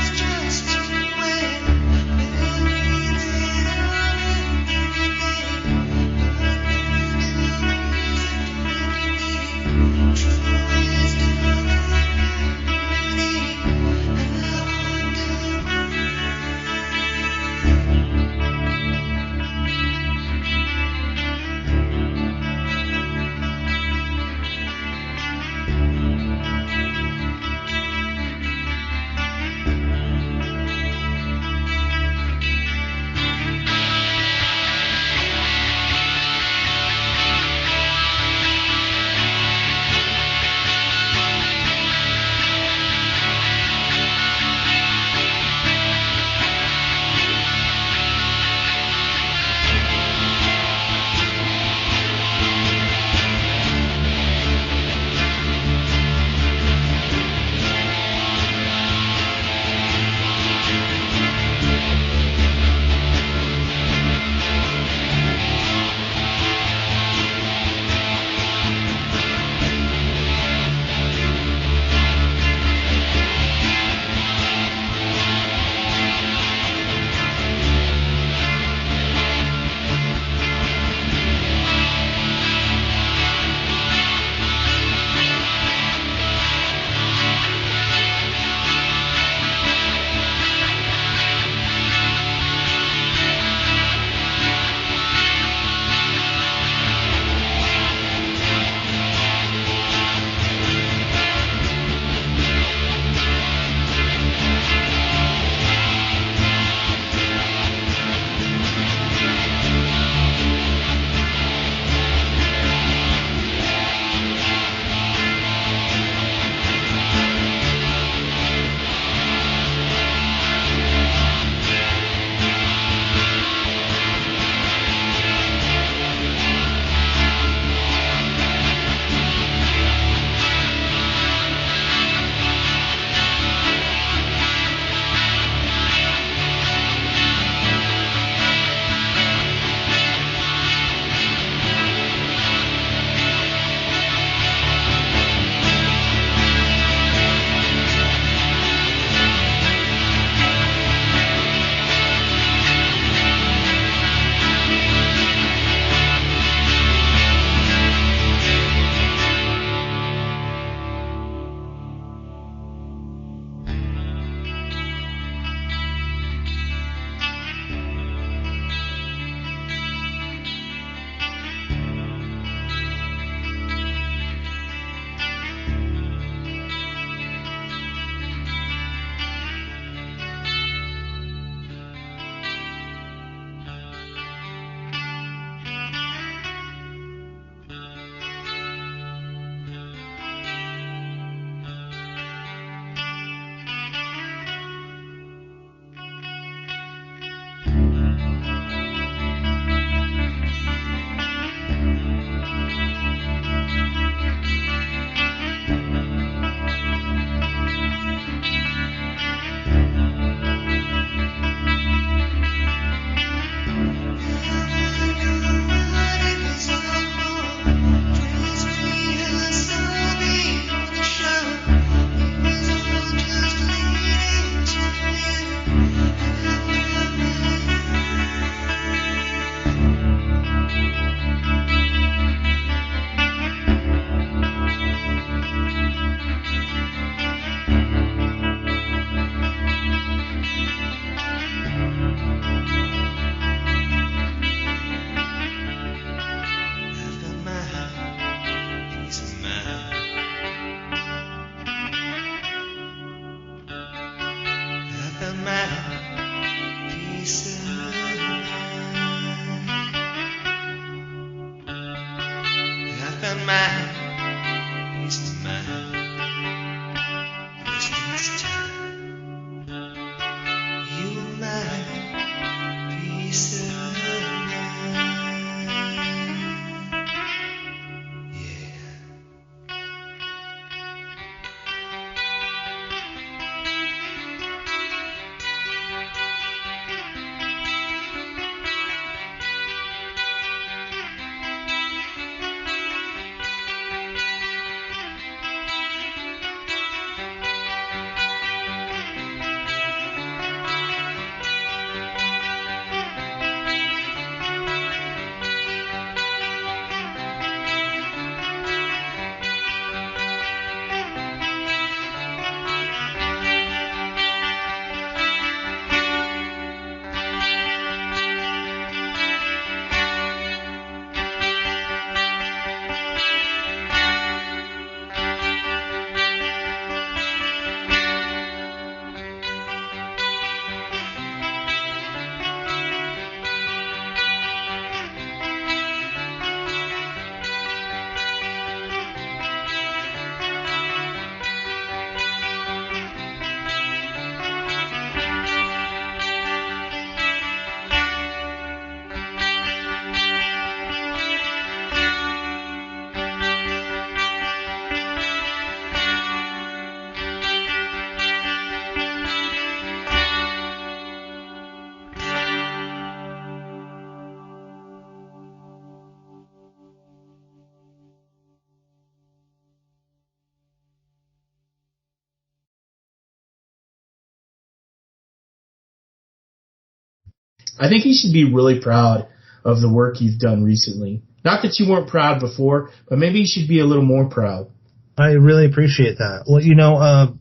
I think he should be really proud of the work you've done recently. Not that you weren't proud before, but maybe you should be a little more proud. I really appreciate that. Well,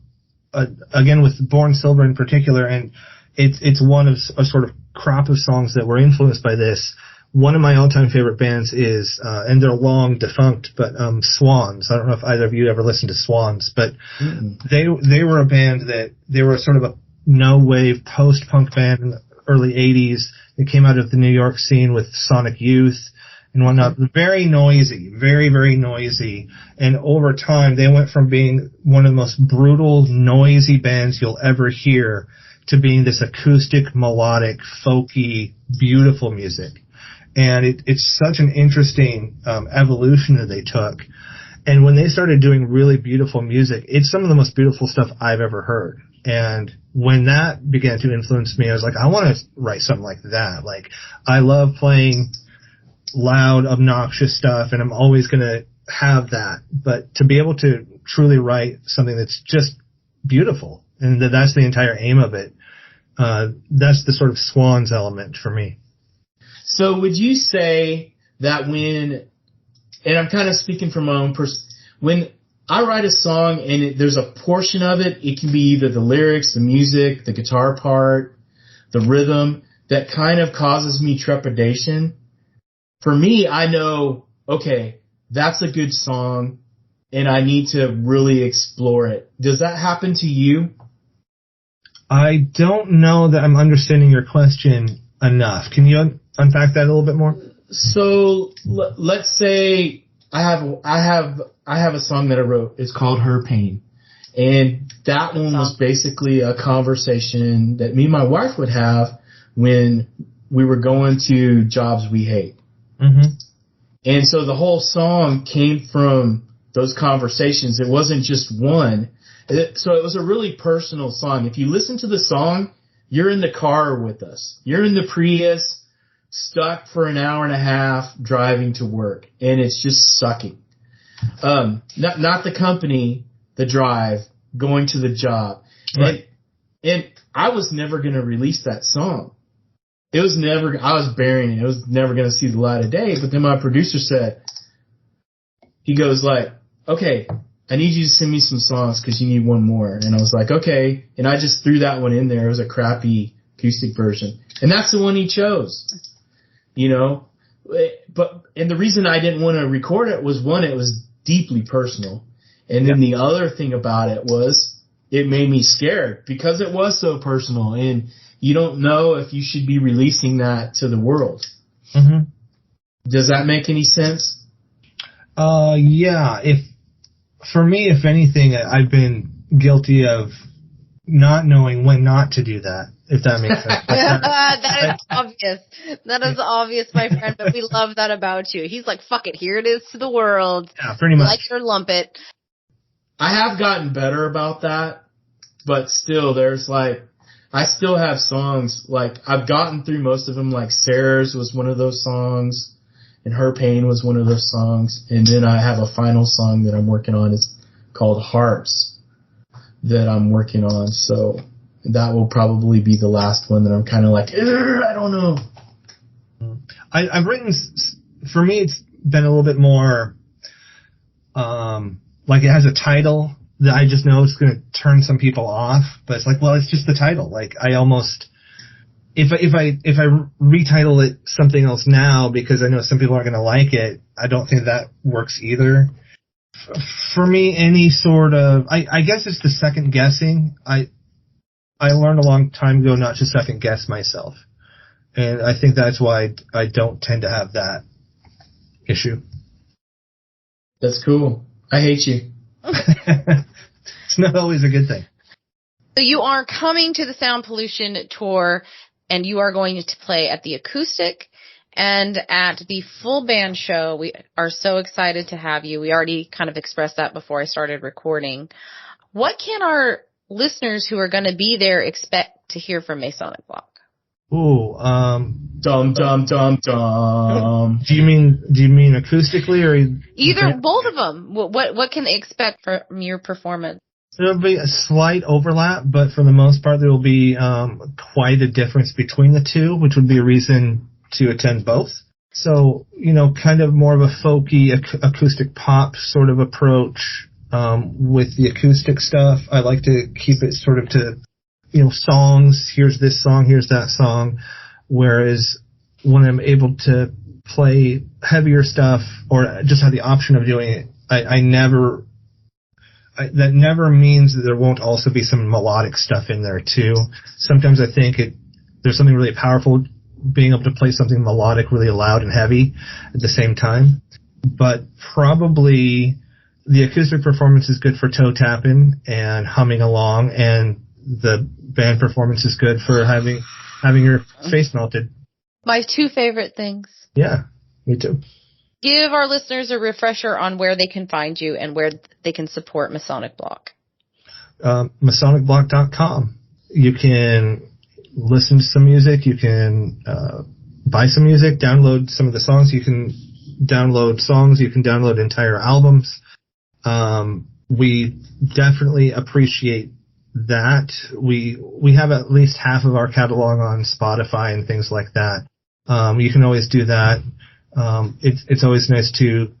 again, with Born Silver in particular, and it's one of a sort of crop of songs that were influenced by this. One of my all-time favorite bands is, and they're long defunct, but Swans. I don't know if either of you ever listened to Swans, but they were a band that they were sort of a no-wave post-punk band in the early 80s. They came out of the New York scene with Sonic Youth and whatnot. Very noisy, very, very noisy. And over time, they went from being one of the most brutal, noisy bands you'll ever hear to being this acoustic, melodic, folky, beautiful music. And it's such an interesting evolution that they took. And when they started doing really beautiful music, it's some of the most beautiful stuff I've ever heard. And when that began to influence me, I was like, I want to write something like that. Like, I love playing loud, obnoxious stuff, and I'm always going to have that. But to be able to truly write something that's just beautiful, and that's the entire aim of it, that's the sort of Swans element for me. So would you say that when, and I'm kind of speaking from my own when I write a song and there's a portion of it, it can be either the lyrics, the music, the guitar part, the rhythm, that kind of causes me trepidation. For me, I know, okay, that's a good song and I need to really explore it. Does that happen to you? I don't know that I'm understanding your question enough. Can you unpack that a little bit more? So let's say I have a song that I wrote. It's called Her Pain. And that one was basically a conversation that me and my wife would have when we were going to jobs we hate. Mm-hmm. And so the whole song came from those conversations. It wasn't just one. So it was a really personal song. If you listen to the song, you're in the car with us. You're in the Prius, stuck for an hour and a half driving to work, and it's just sucking. Not the company, the drive, going to the job. Right. And I was never going to release that song. I was burying it. It was never going to see the light of day. But then my producer said, he goes like, okay, I need you to send me some songs because you need one more. And I was like, okay. And I just threw that one in there. It was a crappy acoustic version. And that's the one he chose, you know. And the reason I didn't want to record it was, one, it was deeply personal. And then the other thing about it was it made me scared because it was so personal. And you don't know if you should be releasing that to the world. Mm-hmm. Does that make any sense? Yeah. For me, if anything, I've been guilty of not knowing when not to do that, if that makes sense. That is obvious. That is obvious, my friend, but we love that about you. He's like, fuck it, here it is to the world. Yeah, pretty much. Like your lump-it. I have gotten better about that, but still, I still have songs, like, I've gotten through most of them, like Sarah's was one of those songs, and Her Pain was one of those songs, and then I have a final song that I'm working on. It's called Hearts that I'm working on, so that will probably be the last one that I'm kind of like, I don't know. I've written, for me, it's been a little bit more, like it has a title that I just know it's going to turn some people off, but it's like, well, it's just the title. Like, I almost, if I retitle it something else now because I know some people aren't going to like it, I don't think that works either. For me, any sort of, I guess it's the second guessing. I learned a long time ago not to second guess myself. And I think that's why I don't tend to have that issue. That's cool. I hate you. It's not always a good thing. So you are coming to the Sound Pollution Tour, and you are going to play at the Acoustic and at the full band show. We are so excited to have you. We already kind of expressed that before I started recording. What can our listeners who are going to be there expect to hear from Masonic Block? Ooh, dum dum dum dum. Do you mean acoustically or either? Both of them. What can they expect from your performance? There'll be a slight overlap, but for the most part, there will be quite a difference between the two, which would be a reason to attend both. So, kind of more of a folky acoustic pop sort of approach with the acoustic stuff. I like to keep it sort of to, songs. Here's this song, here's that song. Whereas when I'm able to play heavier stuff or just have the option of doing it, that never means that there won't also be some melodic stuff in there too. Sometimes I think there's something really powerful being able to play something melodic really loud and heavy at the same time. But probably the acoustic performance is good for toe tapping and humming along, and the band performance is good for having your face melted. My two favorite things. Yeah, me too. Give our listeners a refresher on where they can find you and where they can support Masonic Block. MasonicBlock.com. You can listen to some music. You can buy some music, download some of the songs. You can download songs. You can download entire albums. We definitely appreciate that. We have at least half of our catalog on Spotify and things like that. You can always do that. It's always nice to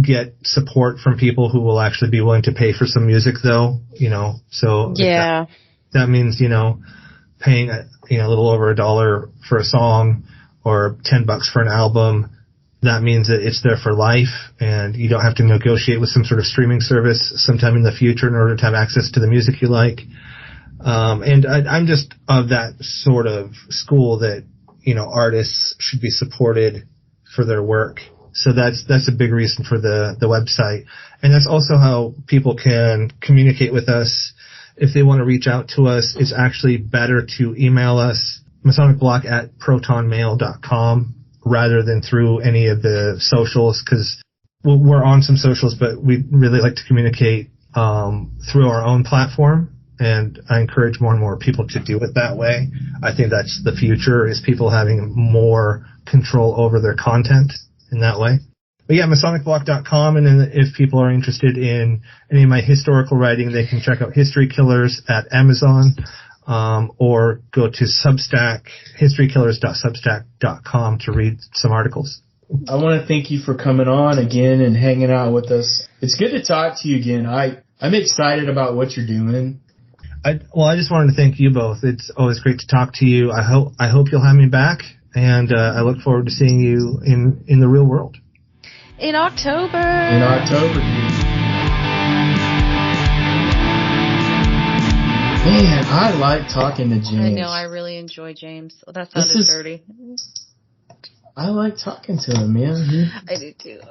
get support from people who will actually be willing to pay for some music, though. So yeah, that means paying a little over $1 for a song or $10 for an album. That means that it's there for life, and you don't have to negotiate with some sort of streaming service sometime in the future in order to have access to the music you like. And I'm just of that sort of school that artists should be supported for their work. So that's a big reason for the website. And that's also how people can communicate with us. If they want to reach out to us, it's actually better to email us, masonicblock@protonmail.com, rather than through any of the socials, because we're on some socials, but we really like to communicate through our own platform. And I encourage more and more people to do it that way. I think that's the future, is people having more control over their content in that way. But yeah, MasonicBlock.com, and then if people are interested in any of my historical writing, they can check out History Killers at Amazon, or go to Substack, historykillers.substack.com, to read some articles. I want to thank you for coming on again and hanging out with us. It's good to talk to you again. I'm excited about what you're doing. I just wanted to thank you both. It's always great to talk to you. I hope you'll have me back, and I look forward to seeing you in the real world. In October. Man, I like talking to James. I know, I really enjoy James. Oh, that sounded dirty. I like talking to him, man. I do too.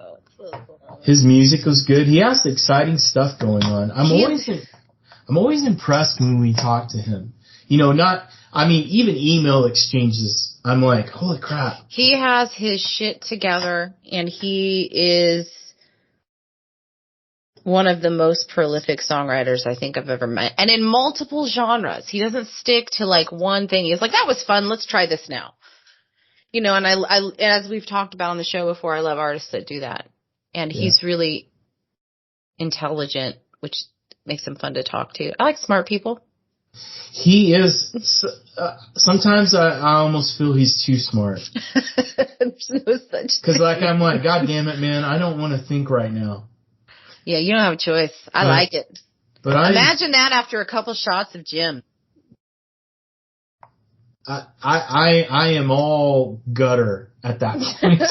His music was good. He has exciting stuff going on. I'm always impressed when we talk to him. Even email exchanges, I'm like, holy crap. He has his shit together, and he is one of the most prolific songwriters I think I've ever met. And in multiple genres. He doesn't stick to like one thing. He's like, that was fun, let's try this now. And I as we've talked about on the show before, I love artists that do that. And he's really intelligent, which makes him fun to talk to. I like smart people. He is. Sometimes I almost feel he's too smart. There's no such Because I'm like, God damn it, man, I don't want to think right now. Yeah, you don't have a choice. I like it. But imagine that after a couple shots of gin. I am all gutter at that point.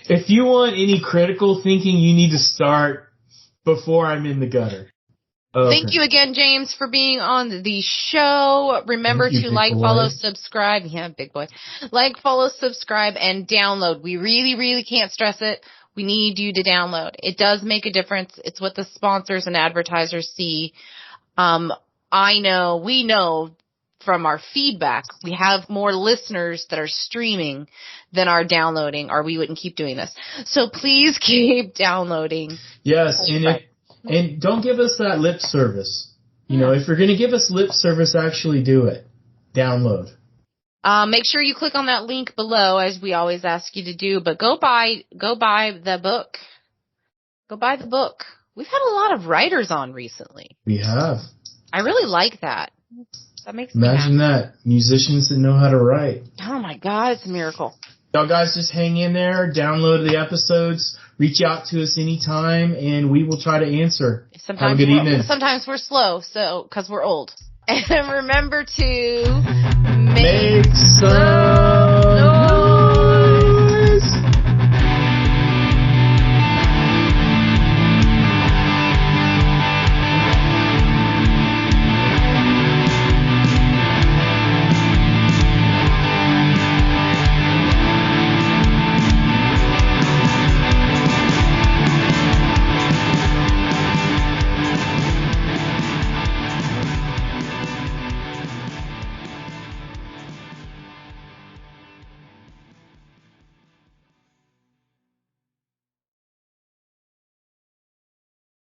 If you want any critical thinking, you need to start before I'm in the gutter. Okay. Thank you again, James, for being on the show. Remember to like, follow, subscribe. Yeah, big boy. Like, follow, subscribe, and download. We really, really can't stress it. We need you to download. It does make a difference. It's what the sponsors and advertisers see. We know from our feedback, we have more listeners that are streaming than are downloading, or we wouldn't keep doing this. So please keep downloading. Yes, and don't give us that lip service. If you're going to give us lip service, actually do it. Download. Make sure you click on that link below, as we always ask you to do. But go buy the book. Go buy the book. We've had a lot of writers on recently. We have. I really like that. That makes Imagine me happy. that. Musicians that know how to write. Oh my God, it's a miracle. Y'all guys just hang in there, download the episodes, reach out to us anytime, and we will try to answer. Have a good evening. Sometimes we're slow, so, cause we're old. And remember to make some